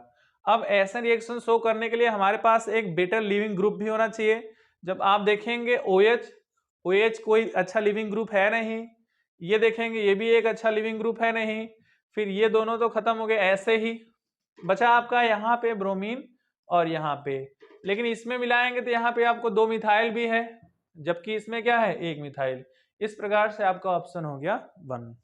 [SPEAKER 1] अब एसएन रिएक्शन शो करने के लिए हमारे पास एक बेटर लिविंग ग्रुप भी होना चाहिए। जब आप देखेंगे OH कोई अच्छा लिविंग ग्रुप है नहीं, ये देखेंगे ये भी एक अच्छा लिविंग ग्रुप है नहीं, फिर ये दोनों तो खत्म हो गए, ऐसे ही बचा आपका यहाँ पे ब्रोमीन और यहाँ पे। लेकिन इसमें मिलाएंगे तो यहाँ पे आपको 2 मिथाइल भी है, जबकि इसमें क्या है, 1 मिथाइल। इस प्रकार से आपका ऑप्शन हो गया 1।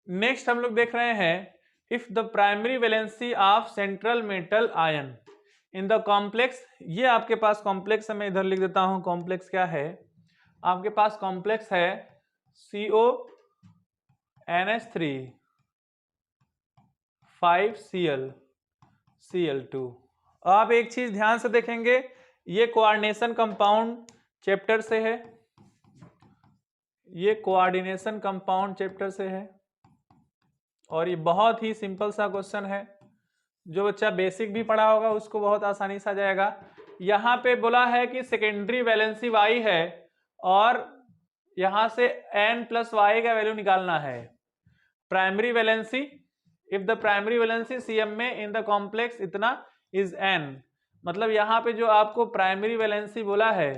[SPEAKER 1] नेक्स्ट हम लोग देख रहे हैं, if the primary valency of central metal ion in the complex, ये आपके पास कॉम्प्लेक्स है, मैं इधर लिख देता हूं कॉम्प्लेक्स क्या है। आपके पास कॉम्प्लेक्स है CONH3 5Cl Cl2। आप एक चीज ध्यान से देखेंगे, ये कोऑर्डिनेशन कंपाउंड चैप्टर से है, ये कोऑर्डिनेशन कंपाउंड चैप्टर से है और ये बहुत ही सिंपल सा क्वेश्चन है, जो बच्चा बेसिक भी पढ़ा होगा उसको बहुत आसानी से आ जाएगा। यहाँ पे बोला है कि सेकेंडरी वैलेंसी Y है और यहाँ से N+Y का वैल्यू निकालना है। Primary valency, if the primary valency CM में इन द कॉम्प्लेक्स इतना इज N, मतलब यहाँ पे जो आपको प्राइमरी वैलेंसी बोला है,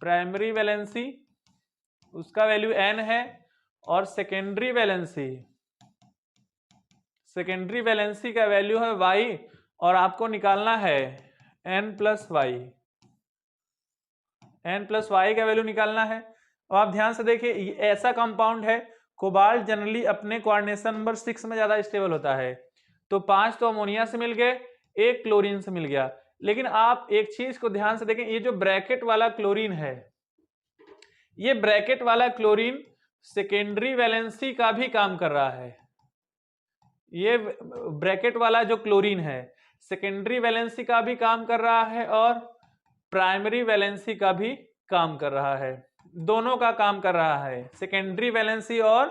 [SPEAKER 1] प्राइमरी वैलेंसी उसका वैल्यू N है और सेकेंडरी वैलेंसी का वैल्यू है Y और आपको निकालना है N+Y का वैल्यू निकालना है। अब आप ध्यान से देखिए, ऐसा कंपाउंड है, कोबाल्ट जनरली अपने कोऑर्डिनेशन नंबर 6 में ज्यादा स्टेबल होता है, तो 5 तो अमोनिया से मिल गए, 1 क्लोरीन से मिल गया। लेकिन आप एक चीज को ध्यान से देखें, ये जो ब्रैकेट वाला क्लोरीन है, ये ब्रैकेट वाला क्लोरीन सेकेंडरी वैलेंसी का भी काम कर रहा है। ये ब्रैकेट वाला जो क्लोरीन है सेकेंडरी वैलेंसी का भी काम कर रहा है और प्राइमरी वैलेंसी का भी काम कर रहा है, दोनों का काम कर रहा है, सेकेंडरी वैलेंसी और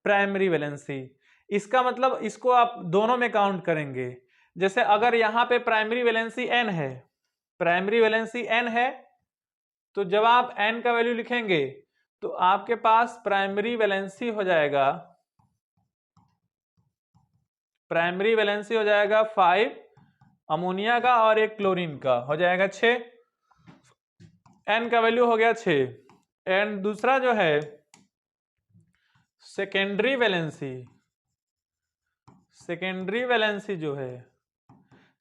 [SPEAKER 1] प्राइमरी वैलेंसी। इसका मतलब इसको आप दोनों में काउंट करेंगे। जैसे अगर यहाँ पे प्राइमरी वैलेंसी N है, प्राइमरी वैलेंसी N है, तो जब आप N का वैल्यू लिखेंगे तो आपके पास प्राइमरी वैलेंसी हो जाएगा प्राइमरी वैलेंसी हो जाएगा 5 अमोनिया का और एक क्लोरीन का, हो जाएगा 6। n का वैल्यू हो गया 6। एंड दूसरा जो है सेकेंडरी वैलेंसी, सेकेंडरी वैलेंसी जो है,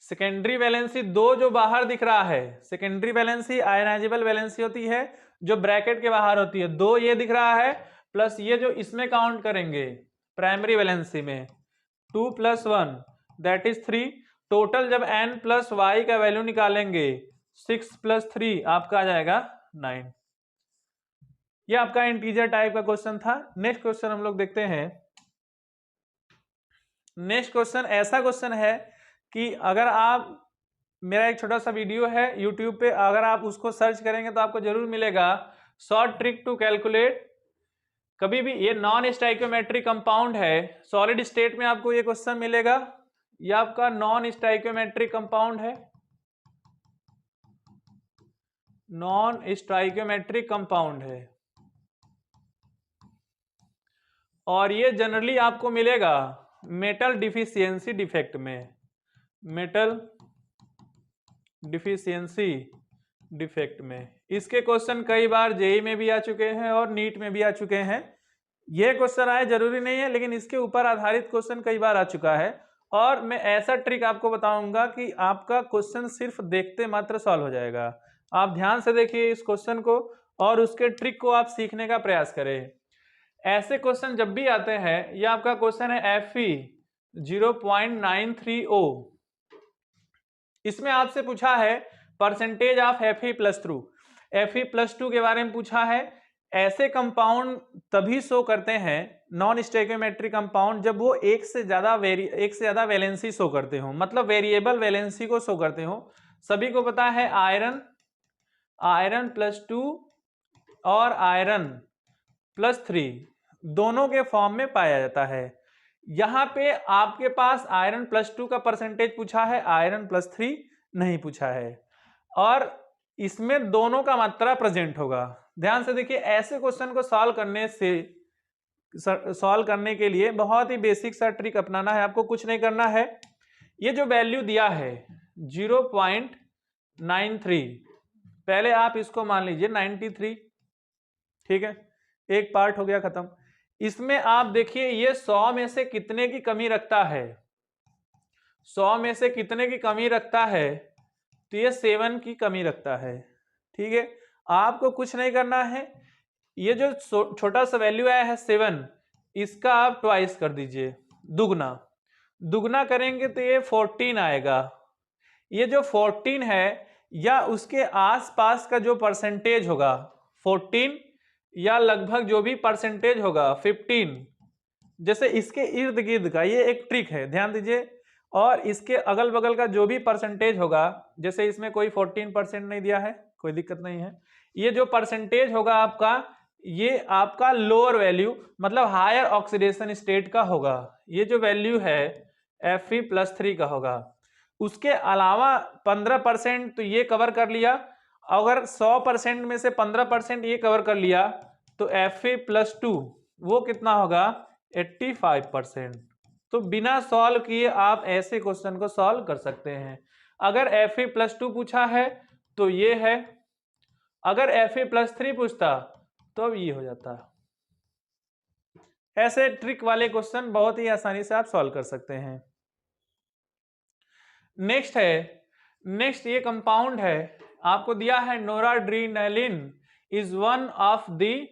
[SPEAKER 1] सेकेंडरी वैलेंसी 2 जो बाहर दिख रहा है, सेकेंडरी वैलेंसी आयनाइजेबल वैलेंसी होती है जो ब्रैकेट के बाहर होती है, 2 ये दिख रहा है प्लस ये जो इसमें काउंट करेंगे प्राइमरी वैलेंसी में 2 + 1 दैट इज 3। टोटल जब n + y का वैल्यू निकालेंगे 6 + 3 आपका आ जाएगा 9। ये आपका इंटीजर टाइप का क्वेश्चन था। नेक्स्ट क्वेश्चन हम लोग देखते हैं। नेक्स्ट क्वेश्चन ऐसा क्वेश्चन है कि अगर आप, मेरा एक छोटा सा वीडियो है यूट्यूब पे, अगर आप उसको सर्च करेंगे तो आपको जरूर मिलेगा शॉर्ट ट्रिक टू कैलकुलेट। कभी भी ये नॉन स्टाइकियोमेट्रिक कंपाउंड है, सॉलिड स्टेट में आपको ये क्वेश्चन मिलेगा। ये आपका नॉन स्टाइकियोमेट्रिक कंपाउंड है, नॉन स्टाइकियोमेट्रिक कंपाउंड है, और ये जनरली आपको मिलेगा मेटल डिफिशियंसी डिफेक्ट में, मेटल डिफिशियंसी डिफेक्ट में। इसके क्वेश्चन कई बार जेई में भी आ चुके हैं और नीट में भी आ चुके हैं। ये क्वेश्चन आए जरूरी नहीं है, लेकिन इसके ऊपर आधारित क्वेश्चन कई बार आ चुका है। और मैं ऐसा ट्रिक आपको बताऊंगा कि आपका क्वेश्चन सिर्फ देखते मात्र सॉल्व हो जाएगा। आप ध्यान से देखिए इस क्वेश्चन को और उसके ट्रिक को आप सीखने का प्रयास करें। ऐसे क्वेश्चन जब भी आते हैं, ये आपका क्वेश्चन है FE 0.930। इसमें आपसे पूछा है परसेंटेज ऑफ Fe+2। Fe+2 के बारे में पूछा है। ऐसे कंपाउंड तभी शो करते हैं नॉन स्टोइकियोमेट्रिक कंपाउंड जब वो एक से ज्यादा वैलेंसी शो करते हो, मतलब वेरिएबल वैलेंसी को शो करते हो। सभी को पता है आयरन +2 और आयरन +3 दोनों के फॉर्म में पाया जाता है। यहां पे आपके पास आयरन +2 का परसेंटेज पूछा है, आयरन +3 नहीं पूछा है, और इसमें दोनों का मात्रा प्रेजेंट होगा। ध्यान से देखिए, ऐसे क्वेश्चन को सॉल्व करने के लिए बहुत ही बेसिक सा ट्रिक अपनाना है। आपको कुछ नहीं करना है। ये जो वैल्यू दिया है 0.93, पहले आप इसको मान लीजिए 93, ठीक है, एक पार्ट हो गया खत्म। इसमें आप देखिए ये 100 में से कितने की कमी रखता है, 100 में से कितने की कमी रखता है, तो ये 7 की कमी रखता है। ठीक है, आपको कुछ नहीं करना है। ये जो छोटा सा वैल्यू आया है 7, इसका आप ट्वाइस कर दीजिए, दुगना करेंगे तो ये 14 आएगा। ये जो 14 है या उसके आसपास का जो परसेंटेज होगा 14 या लगभग जो भी परसेंटेज होगा 15, जैसे इसके इर्द गिर्द का, ये एक ट्रिक है, ध्यान दीजिए। और इसके अगल बगल का जो भी परसेंटेज होगा, जैसे इसमें कोई 14% नहीं दिया है, कोई दिक्कत नहीं है। ये जो परसेंटेज होगा आपका, ये आपका लोअर वैल्यू मतलब हायर ऑक्सीडेशन स्टेट का होगा। ये जो वैल्यू है Fe+3 का होगा। उसके अलावा 15% तो ये कवर कर लिया। अगर 100% में से 15% ये कवर कर लिया तो Fe+2 वो कितना होगा 85%। तो बिना सॉल्व किए आप ऐसे क्वेश्चन को सॉल्व कर सकते हैं। अगर Fe+2 पूछा है तो ये है, अगर Fe+3 पूछता तो ये हो जाता। ऐसे ट्रिक वाले क्वेश्चन बहुत ही आसानी से आप सॉल्व कर सकते हैं। नेक्स्ट ये कंपाउंड है, आपको दिया है noradrenaline is one of the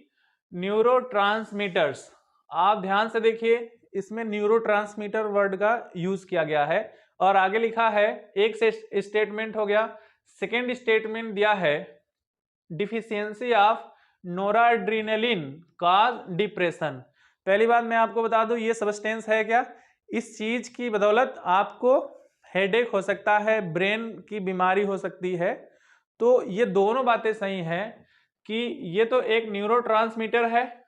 [SPEAKER 1] neurotransmitters. आप ध्यान से देखिए, इसमें न्यूरोट्रांसमीटर वर्ड का यूज किया गया है और आगे लिखा है, एक से स्टेटमेंट हो गया। सेकेंड स्टेटमेंट दिया है डिफिशियंसी ऑफ नोराड्रेनालिन कॉज डिप्रेशन। पहली बात मैं आपको बता दूं, ये सब्सटेंस है क्या, इस चीज की बदौलत आपको हेडेक हो सकता है, ब्रेन की बीमारी हो सकती है। तो ये दोनों बातें सही हैं कि ये तो एक न्यूरोट्रांसमीटर है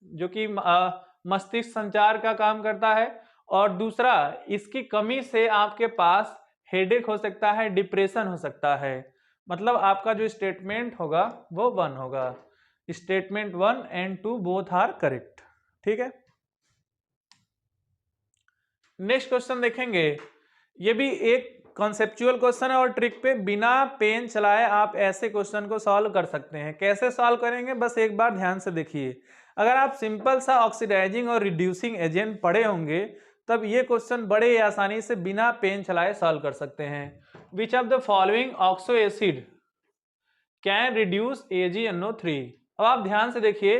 [SPEAKER 1] जो कि मस्तिष्क संचार का काम करता है, और दूसरा इसकी कमी से आपके पास हेडेक हो सकता है, डिप्रेशन हो सकता है। मतलब आपका जो स्टेटमेंट होगा वो 1 होगा। Statement 1 and 2 both are correct. ठीक है, नेक्स्ट क्वेश्चन देखेंगे, ये भी एक कॉन्सेप्चुअल क्वेश्चन है और ट्रिक पे बिना पेन चलाए आप ऐसे क्वेश्चन को सॉल्व कर सकते हैं। कैसे सॉल्व करेंगे बस एक बार ध्यान से देखिए। अगर आप सिंपल सा ऑक्सीडाइजिंग और रिड्यूसिंग एजेंट पढ़े होंगे तब ये क्वेश्चन बड़े ही आसानी से बिना पेन चलाए सॉल्व कर सकते हैं। Which of the following oxo acid can reduce AgNO3। अब आप ध्यान से देखिए,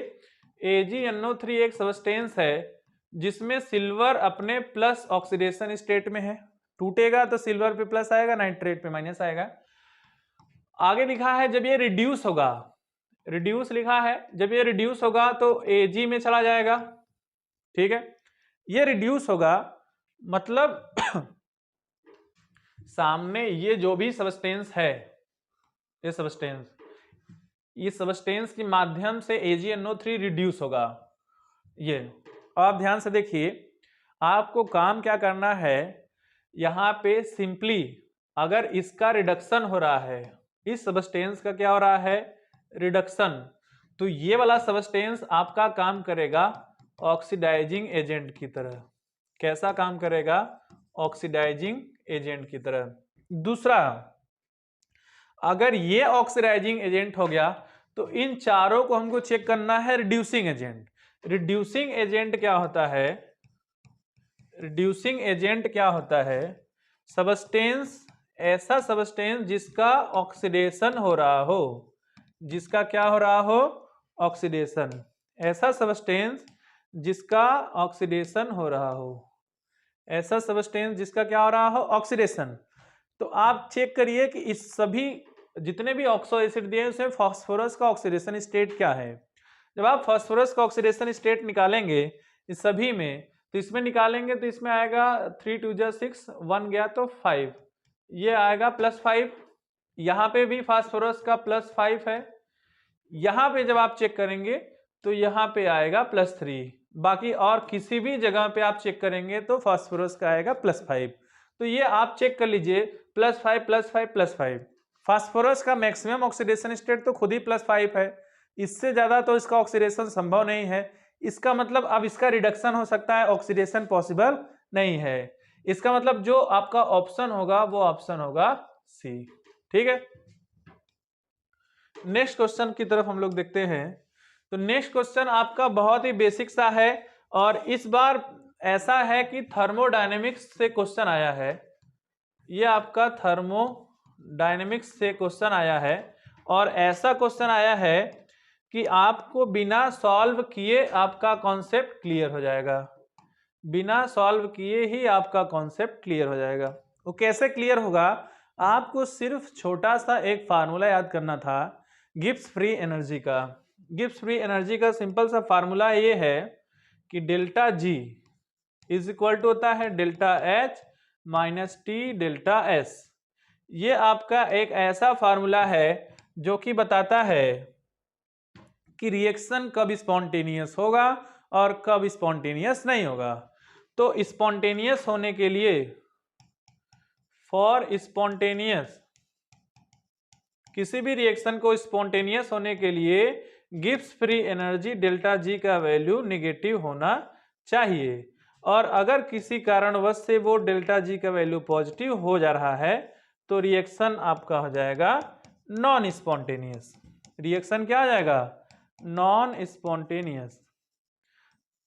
[SPEAKER 1] AgNO3 एक सब्सटेंस है जिसमें सिल्वर अपने प्लस ऑक्सीडेशन स्टेट में है, टूटेगा तो सिल्वर पे प्लस आएगा, नाइट्रेट पे माइनस आएगा। आगे लिखा है जब ये रिड्यूस होगा, रिड्यूस लिखा है, जब ये रिड्यूस होगा तो Ag में चला जाएगा, ठीक है। ये रिड्यूस होगा मतलब सामने ये जो भी सब्सटेंस है, ये सब्सटेंस के माध्यम से AgNO3 रिड्यूस होगा। ये आप ध्यान से देखिए, आपको काम क्या करना है, यहाँ पे सिंपली अगर इसका रिडक्शन हो रहा है, इस सब्सटेंस का क्या हो रहा है, रिडक्शन, तो ये वाला सब्सटेंस आपका काम करेगा ऑक्सीडाइजिंग एजेंट की तरह। कैसा काम करेगा, ऑक्सीडाइजिंग एजेंट की तरह। दूसरा, अगर ये ऑक्सीडाइजिंग एजेंट हो गया तो इन चारों को हमको चेक करना है रिड्यूसिंग एजेंट। रिड्यूसिंग एजेंट क्या होता है, रिड्यूसिंग एजेंट क्या होता है, सब्सटेंस, ऐसा सब्सटेंस जिसका ऑक्सीडेशन हो रहा हो, जिसका क्या हो रहा हो, ऑक्सीडेशन, ऐसा सब्सटेंस जिसका ऑक्सीडेशन हो रहा हो, ऐसा सब्सटेंस जिसका क्या हो रहा हो, ऑक्सीडेशन। तो आप चेक करिए कि इस सभी जितने भी ऑक्सो एसिड दिए उसमें फास्फोरस का ऑक्सीडेशन स्टेट क्या है। जब आप फास्फोरस का ऑक्सीडेशन स्टेट निकालेंगे इस सभी में, तो इसमें निकालेंगे तो इसमें आएगा 3 2 जा 6, 1 गया तो 5, ये आएगा +5। यहाँ पे भी फास्फोरस का +5 है, यहाँ पे जब आप चेक करेंगे तो यहाँ पे आएगा +3, बाकी और किसी भी जगह पे आप चेक करेंगे तो फास्फोरस का आएगा +5। तो ये आप चेक कर लीजिए, +5 +5 +5। फास्फोरस का मैक्सिमम ऑक्सीडेशन स्टेट तो खुद ही +5 है, इससे ज्यादा तो इसका ऑक्सीडेशन संभव नहीं है। इसका मतलब अब इसका रिडक्शन हो सकता है, ऑक्सीडेशन पॉसिबल नहीं है। इसका मतलब जो आपका ऑप्शन होगा वो ऑप्शन होगा सी, ठीक है। नेक्स्ट क्वेश्चन की तरफ हम लोग देखते हैं। तो नेक्स्ट क्वेश्चन आपका बहुत ही बेसिक सा है और इस बार ऐसा है कि थर्मोडायनेमिक्स से क्वेश्चन आया है। ये आपका थर्मोडायनेमिक्स से क्वेश्चन आया है और ऐसा क्वेश्चन आया है कि आपको बिना सॉल्व किए आपका कॉन्सेप्ट क्लियर हो जाएगा, बिना सॉल्व किए ही आपका कॉन्सेप्ट क्लियर हो जाएगा। वो कैसे क्लियर होगा, आपको सिर्फ छोटा सा एक फार्मूला याद करना था गिब्स फ्री एनर्जी का। गिब्स फ्री एनर्जी का सिंपल सा फार्मूला ये है कि delta G is equal to होता है delta H minus T delta S. ये आपका एक ऐसा फार्मूला है जो कि बताता है कि रिएक्शन कब स्पॉन्टेनियस होगा और कब स्पॉन्टेनियस नहीं होगा। तो स्पॉन्टेनियस होने के लिए, फॉर स्पॉन्टेनियस, किसी भी रिएक्शन को स्पॉन्टेनियस होने के लिए Gibbs free energy delta G का वैल्यू नेगेटिव होना चाहिए, और अगर किसी कारणवश से वो डेल्टा जी का वैल्यू पॉजिटिव हो जा रहा है तो रिएक्शन आपका हो जाएगा नॉन स्पॉन्टेनियस। रिएक्शन क्या आ जाएगा, नॉन स्पॉन्टेनियस।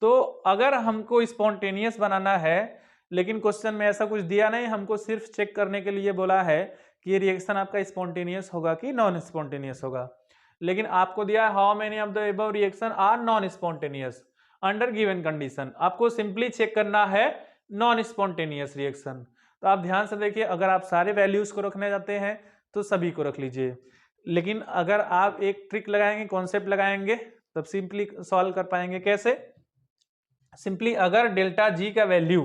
[SPEAKER 1] तो अगर हमको स्पॉन्टेनियस बनाना है, लेकिन क्वेश्चन में ऐसा कुछ दिया नहीं, हमको सिर्फ चेक करने के लिए बोला है कि ये रिएक्शन आपका स्पॉन्टेनियस होगा कि नॉन स्पॉन्टेनियस होगा, लेकिन आपको दिया है how many of the above reaction are non spontaneous under given condition. आपको सिंपली चेक करना है नॉन स्पॉन्टेनियस रिएक्शन। तो आप ध्यान से देखिए, अगर आप सारे वैल्यूज को रखने जाते हैं तो सभी को रख लीजिए, लेकिन अगर आप एक ट्रिक लगाएंगे, कॉन्सेप्ट लगाएंगे, तब सिंपली सॉल्व कर पाएंगे। कैसे, सिंपली अगर डेल्टा जी का वैल्यू,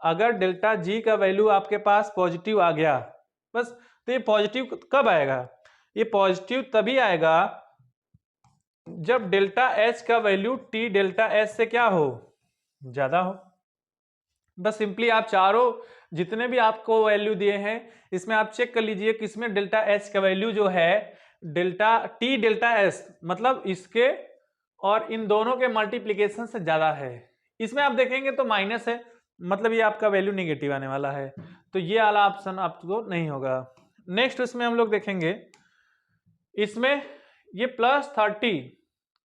[SPEAKER 1] अगर डेल्टा जी का वैल्यू आपके पास पॉजिटिव आ गया बस, तो ये पॉजिटिव कब आएगा, ये पॉजिटिव तभी आएगा जब डेल्टा एच का वैल्यू टी डेल्टा एच से क्या हो, ज्यादा हो। बस सिंपली आप चारों जितने भी आपको वैल्यू दिए हैं इसमें आप चेक कर लीजिए किसमें डेल्टा एच का वैल्यू जो है डेल्टा टी डेल्टा एस, मतलब इसके और इन दोनों के मल्टीप्लीकेशन से ज्यादा है। इसमें आप देखेंगे तो माइनस है, मतलब ये आपका वैल्यू नेगेटिव आने वाला है, तो ये वाला ऑप्शन आपको नहीं होगा। नेक्स्ट इसमें हम लोग देखेंगे, इसमें ये +30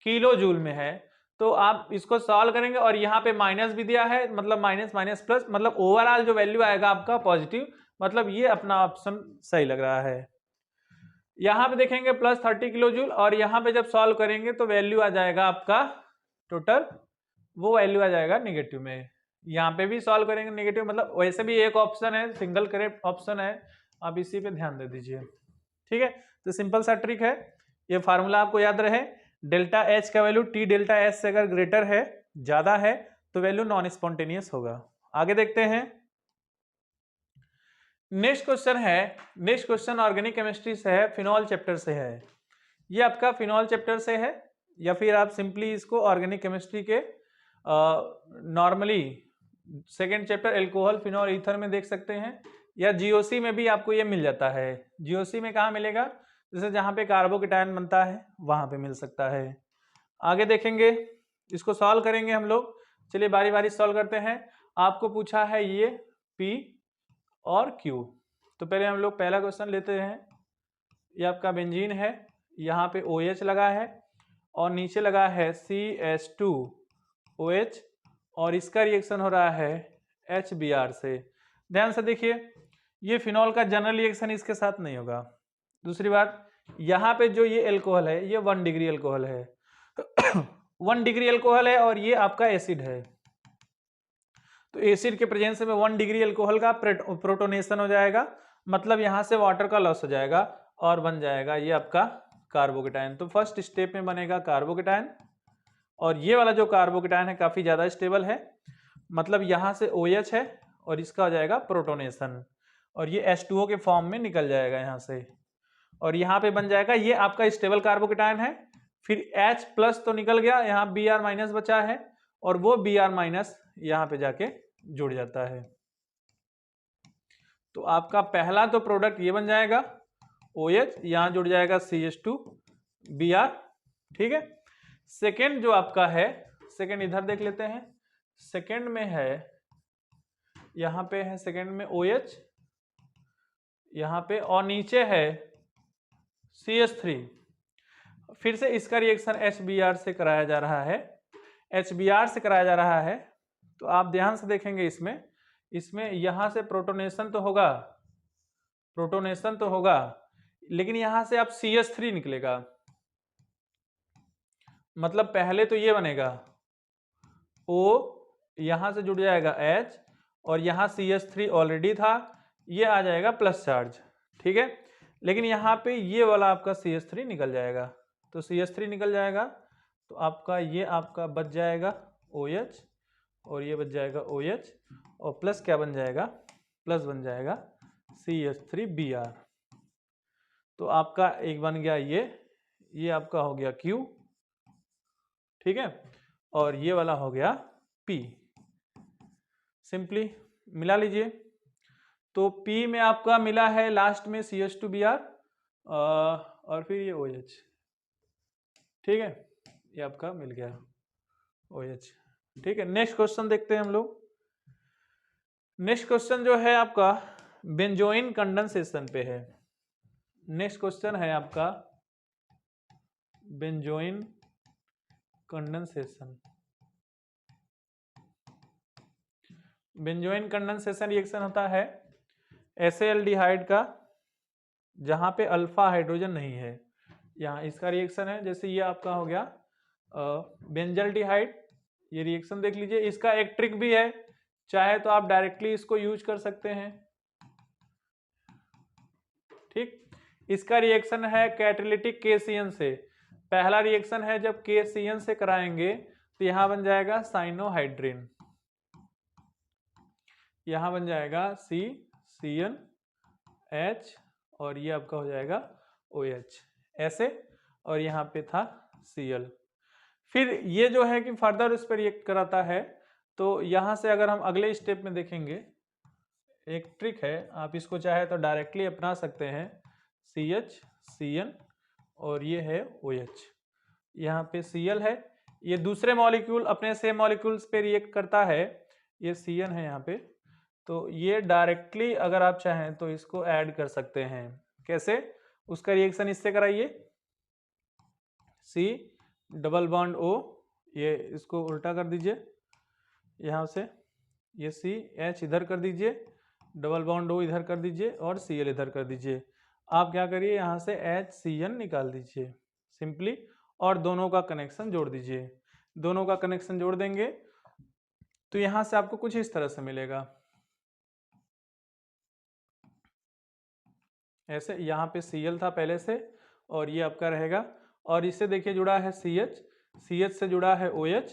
[SPEAKER 1] किलो जूल में है, तो आप इसको सॉल्व करेंगे और यहाँ पे माइनस भी दिया है, मतलब माइनस माइनस प्लस, मतलब ओवरऑल जो वैल्यू आएगा आपका पॉजिटिव, मतलब ये अपना ऑप्शन सही लग रहा है। यहाँ पे देखेंगे +30 किलो जूल, और यहाँ पे जब सॉल्व करेंगे तो वैल्यू आ जाएगा आपका टोटल, वो वैल्यू आ जाएगा नेगेटिव में। यहाँ पे भी सॉल्व करेंगे नेगेटिव, मतलब वैसे भी एक ऑप्शन है, सिंगल करेक्ट ऑप्शन है, आप इसी पे ध्यान दे दीजिए। ठीक है, तो सिंपल सा ट्रिक है, ये फार्मूला आपको याद रहे, डेल्टा एच का वैल्यू टी डेल्टा एच से अगर ग्रेटर है, ज्यादा है, तो वैल्यू नॉन स्पॉन्टेनियस होगा। आगे देखते हैं, नेक्स्ट क्वेश्चन है, नेक्स्ट क्वेश्चन ऑर्गेनिक केमिस्ट्री से है, फिनॉल चैप्टर से है। ये आपका फिनॉल चैप्टर से है, या फिर आप सिंपली इसको ऑर्गेनिक केमिस्ट्री के normally second chapter alcohol phenol ether में देख सकते हैं, या जीओसी में भी आपको ये मिल जाता है। जीओसी में कहाँ मिलेगा, जैसे जहाँ पे कार्बोकेटायन बनता है वहां पे मिल सकता है। आगे देखेंगे, इसको सॉल्व करेंगे हम लोग। चलिए बारी बारी सॉल्व करते हैं। आपको पूछा है ये P और Q, तो पहले हम लोग पहला क्वेश्चन लेते हैं। ये आपका बेंजीन है, यहाँ पे OH लगा है और नीचे लगा है CH2OH, और इसका रिएक्शन हो रहा है HBr से। ध्यान से देखिए, ये फिनॉल का जनरल रिएक्शन इसके साथ नहीं होगा। दूसरी बात, यहाँ पे जो ये एल्कोहल है ये 1 डिग्री एल्कोहल है 1 डिग्री एल्कोहल है, और ये आपका एसिड है, तो एसिड के प्रेजेंस में 1 डिग्री एल्कोहल का प्रोटोनेशन हो जाएगा, मतलब यहाँ से वाटर का लॉस हो जाएगा और बन जाएगा ये आपका कार्बोकेटायन। तो फर्स्ट स्टेप में बनेगा कार्बोकेटायन, और ये वाला जो कार्बोकेटायन है काफी ज्यादा स्टेबल है, मतलब यहाँ से OH है और इसका हो जाएगा प्रोटोनेशन, और ये H2O के फॉर्म में निकल जाएगा यहाँ से, और यहाँ पे बन जाएगा ये आपका स्टेबल कार्बोकेटायन है। फिर H प्लस तो निकल गया, यहाँ Br माइनस बचा है, और वो Br माइनस यहाँ पे जाके जुड़ जाता है। तो आपका पहला तो प्रोडक्ट ये बन जाएगा OH, यहाँ जुड़ जाएगा CH2Br। ठीक है, सेकेंड जो आपका है, सेकेंड इधर देख लेते हैं, सेकेंड में है, यहाँ पे है सेकेंड में OH यहाँ पे, और नीचे है CH3। फिर से इसका रिएक्शन HBr से कराया जा रहा है, HBr से कराया जा रहा है। तो आप ध्यान से देखेंगे, इसमें यहां से प्रोटोनेशन तो होगा, लेकिन यहां से आप CH3 निकलेगा, मतलब पहले तो ये बनेगा O, यहां से जुड़ जाएगा H, और यहां CH3 ऑलरेडी था, ये आ जाएगा प्लस चार्ज। ठीक है, लेकिन यहाँ पे ये वाला आपका CH3 निकल जाएगा, तो CH3 निकल जाएगा, तो आपका ये आपका बच जाएगा OH, और ये बच जाएगा OH, और प्लस क्या बन जाएगा, प्लस बन जाएगा CH3Br। तो आपका एक बन गया ये आपका हो गया Q, ठीक है, और ये वाला हो गया P। सिंपली मिला लीजिए, तो P में आपका मिला है लास्ट में CH2Br, और फिर ये OH। ठीक है, ये आपका मिल गया OH। ठीक है, नेक्स्ट क्वेश्चन देखते हैं हम लोग। नेक्स्ट क्वेश्चन जो है आपका बेंजोइन कंडेंसेशन पे है। नेक्स्ट क्वेश्चन है आपका benzoin condensation. Benzoin condensation reaction होता है एल्डिहाइड का, जहां पे अल्फा हाइड्रोजन नहीं है, यहाँ इसका रिएक्शन है। जैसे ये आपका हो गया बेंजल्डिहाइड, ये रिएक्शन देख लीजिए। इसका एक ट्रिक भी है, चाहे तो आप डायरेक्टली इसको यूज कर सकते हैं। ठीक, इसका रिएक्शन है कैटालिटिक KCN से। पहला रिएक्शन है जब KCN से कराएंगे तो यहां बन जाएगा साइनोहाइड्रिन, यहां बन जाएगा CCNH, और ये आपका हो जाएगा OH ऐसे, और यहाँ पे था Cl। फिर ये जो है कि फर्दर उस पर रिएक्ट कराता है, तो यहाँ से अगर हम अगले स्टेप में देखेंगे, एक ट्रिक है, आप इसको चाहे तो डायरेक्टली अपना सकते हैं, CH CN, और ये है OH। यहाँ पे Cl है, ये दूसरे मॉलिक्यूल अपने सेम मॉलिक्यूल्स पे रिएक्ट करता है, ये Cn है यहाँ पे, तो ये डायरेक्टली अगर आप चाहें तो इसको ऐड कर सकते हैं। कैसे? उसका रिएक्शन इससे कराइए, C डबल बॉन्ड O, ये इसको उल्टा कर दीजिए यहाँ से, ये CH इधर कर दीजिए, डबल बॉन्ड O इधर कर दीजिए और Cl इधर कर दीजिए। आप क्या करिए, यहाँ से HCN निकाल दीजिए सिंपली, और दोनों का कनेक्शन जोड़ दीजिए। दोनों का कनेक्शन जोड़ देंगे तो यहाँ से आपको कुछ इस तरह से मिलेगा। ऐसे यहाँ पे Cl था पहले से, और ये आपका रहेगा, और इससे देखिए जुड़ा है CH, CH से जुड़ा है OH,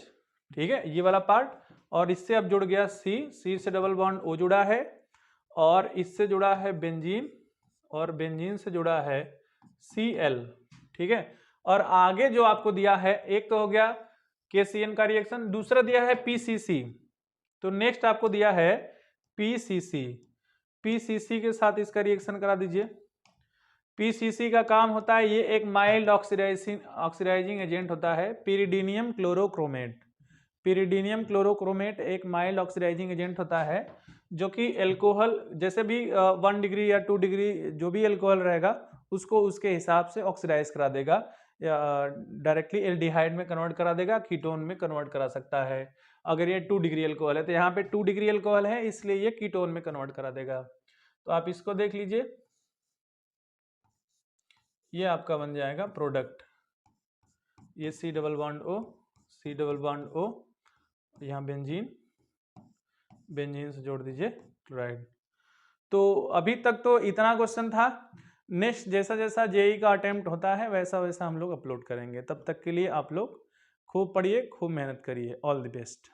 [SPEAKER 1] ठीक है, ये वाला पार्ट, और इससे अब जुड़ गया C से डबल बॉन्ड O जुड़ा है, और इससे जुड़ा है बेंजीन, और बेंजीन से जुड़ा है Cl, ठीक है। और आगे जो आपको दिया है, एक तो हो गया KCN का रिएक्शन, दूसरा दिया है PCC, तो नेक्स्ट आपको दिया है PCC। PCC के साथ इसका रिएक्शन करा दीजिए। PCC का काम होता है, ये एक माइल्ड ऑक्सीडाइजिंग एजेंट होता है, पिरिडीनियम क्लोरोक्रोमेट। पिरिडीनियम क्लोरोक्रोमेट एक माइल्ड ऑक्सीडाइजिंग एजेंट होता है, जो कि एल्कोहल जैसे भी 1 डिग्री या 2 डिग्री जो भी एल्कोहल रहेगा उसको उसके हिसाब से ऑक्सीडाइज करा देगा, या डायरेक्टली एल्डिहाइड में कन्वर्ट करा देगा, कीटोन में कन्वर्ट करा सकता है। अगर ये 2 डिग्री एल्कोहल है तो यहाँ पे 2 डिग्री एल्कोहल है, इसलिए ये कीटोन में कन्वर्ट करा देगा। तो आप इसको देख लीजिए, ये आपका बन जाएगा प्रोडक्ट, ये C double bond O, C double bond O, यहाँ बेंजीन, बेंजीन से जोड़ दीजिए क्लोराइड। तो अभी तक तो इतना क्वेश्चन था। नेक्स्ट जैसा जैसा जेई का अटेम्प्ट होता है वैसा वैसा हम लोग अपलोड करेंगे। तब तक के लिए आप लोग खूब पढ़िए, खूब मेहनत करिए। All the best.